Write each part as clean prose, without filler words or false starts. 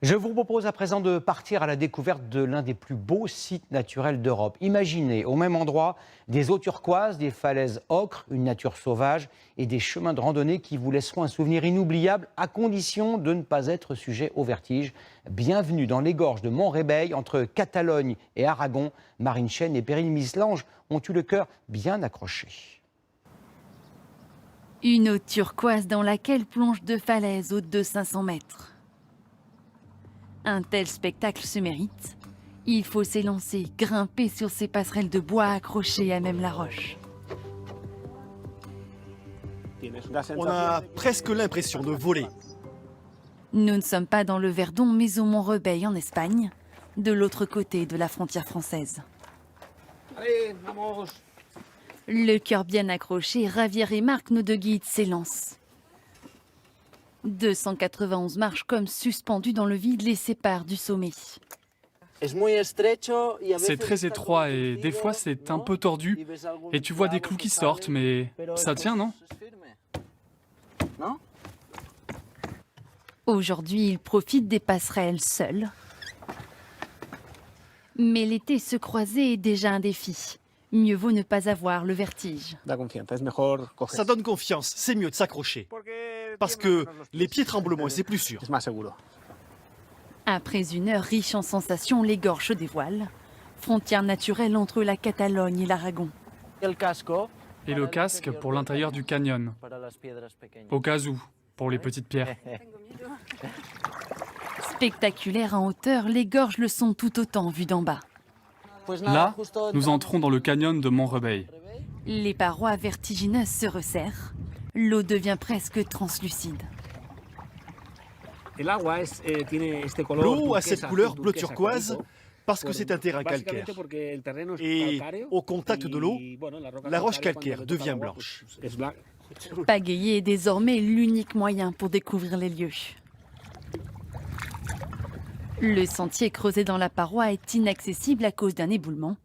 Je vous propose à présent de partir à la découverte de l'un des plus beaux sites naturels d'Europe. Imaginez au même endroit des eaux turquoises, des falaises ocre, une nature sauvage et des chemins de randonnée qui vous laisseront un souvenir inoubliable à condition de ne pas être sujet au vertige. Bienvenue dans les gorges de Montrebei, entre Catalogne et Aragon. Marine Chen et Perrine Mislange ont eu le cœur bien accroché. Une eau turquoise dans laquelle plongent deux falaises hautes de 500 mètres. Un tel spectacle se mérite. Il faut s'élancer, grimper sur ces passerelles de bois accrochées à même la roche. On a presque l'impression de voler. Nous ne sommes pas dans le Verdon, mais au Mont-Rebei en Espagne, de l'autre côté de la frontière française. Allez, vamos. Le cœur bien accroché, Javier et Marc, nos deux guides, s'élancent. 291 marches comme suspendues dans le vide les séparent du sommet. C'est très étroit et des fois c'est un peu tordu et tu vois des clous qui sortent, mais ça tient, non? Aujourd'hui, ils profitent des passerelles seuls. Mais l'été, se croiser est déjà un défi. Mieux vaut ne pas avoir le vertige. Ça donne confiance, c'est mieux de s'accrocher. Parce que les pieds tremblent moins, c'est plus sûr. Après une heure riche en sensations, les gorges se dévoilent. Frontière naturelle entre la Catalogne et l'Aragon. Et le casque pour l'intérieur du canyon, au cas où, pour les petites pierres. Spectaculaires en hauteur, les gorges le sont tout autant vues d'en bas. Là, nous entrons dans le canyon de Montrebei. Les parois vertigineuses se resserrent. L'eau devient presque translucide. L'eau a cette couleur bleu turquoise parce que c'est un terrain calcaire. Et au contact de l'eau, la roche calcaire devient blanche. Pagayer est désormais l'unique moyen pour découvrir les lieux. Le sentier creusé dans la paroi est inaccessible à cause d'un éboulement.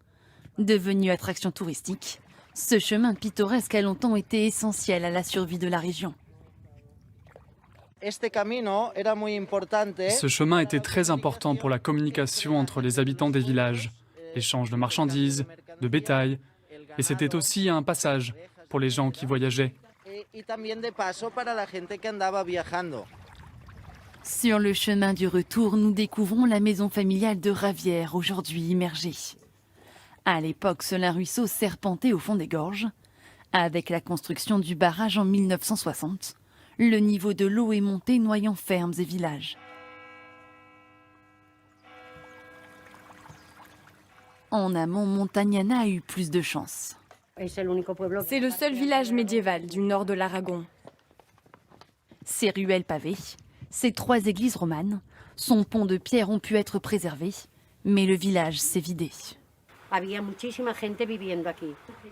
Devenu attraction touristique, ce chemin pittoresque a longtemps été essentiel à la survie de la région. Ce chemin était très important pour la communication entre les habitants des villages, l'échange de marchandises, de bétail, et c'était aussi un passage pour les gens qui voyageaient. Sur le chemin du retour, nous découvrons la maison familiale de Javier, aujourd'hui immergée. À l'époque, seul un ruisseau serpentait au fond des gorges. Avec la construction du barrage en 1960, le niveau de l'eau est monté, noyant fermes et villages. En amont, Montagnana a eu plus de chance. C'est le seul village médiéval du nord de l'Aragon. Ses ruelles pavées, ses 3 églises romanes, son pont de pierre ont pu être préservés, mais le village s'est vidé.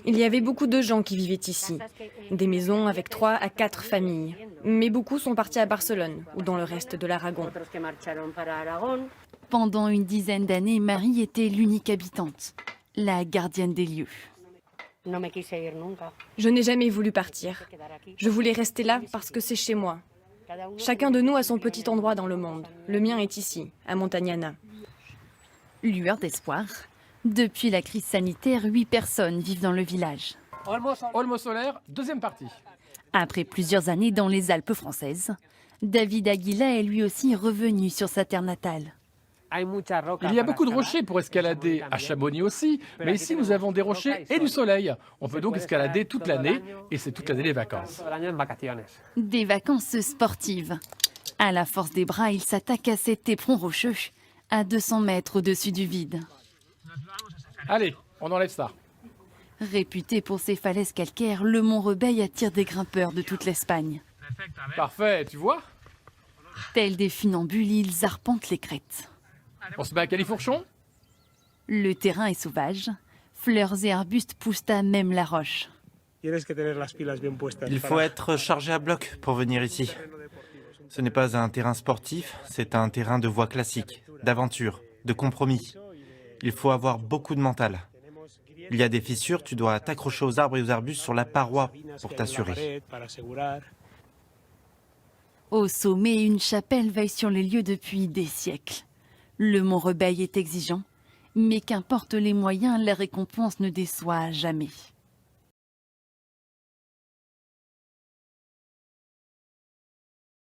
Il y avait beaucoup de gens qui vivaient ici. Des maisons avec 3 à 4 familles. Mais beaucoup sont partis à Barcelone ou dans le reste de l'Aragon. Pendant une dizaine d'années, Marie était l'unique habitante, la gardienne des lieux. Je n'ai jamais voulu partir. Je voulais rester là parce que c'est chez moi. Chacun de nous a son petit endroit dans le monde. Le mien est ici, à Montagnana. Lueur d'espoir. Depuis la crise sanitaire, 8 personnes vivent dans le village. Olmo solaire, deuxième partie. Après plusieurs années dans les Alpes françaises, David Aguila est lui aussi revenu sur sa terre natale. Il y a beaucoup de rochers pour escalader, à Chamonix aussi, mais ici nous avons des rochers et du soleil. On peut donc escalader toute l'année, et c'est toute l'année les vacances. Des vacances sportives. À la force des bras, il s'attaque à cet éperon rocheux, à 200 mètres au-dessus du vide. Allez, on enlève ça. Réputé pour ses falaises calcaires, le Mont-Rebei attire des grimpeurs de toute l'Espagne. Parfait, tu vois? Tels des funambules, ils arpentent les crêtes. On se met à califourchon? Le terrain est sauvage. Fleurs et arbustes poussent à même la roche. Il faut être chargé à bloc pour venir ici. Ce n'est pas un terrain sportif, c'est un terrain de voie classique, d'aventure, de compromis. Il faut avoir beaucoup de mental. Il y a des fissures, tu dois t'accrocher aux arbres et aux arbustes sur la paroi pour t'assurer. Au sommet, une chapelle veille sur les lieux depuis des siècles. Le Mont Rebeuil est exigeant, mais qu'importe les moyens, la récompense ne déçoit jamais.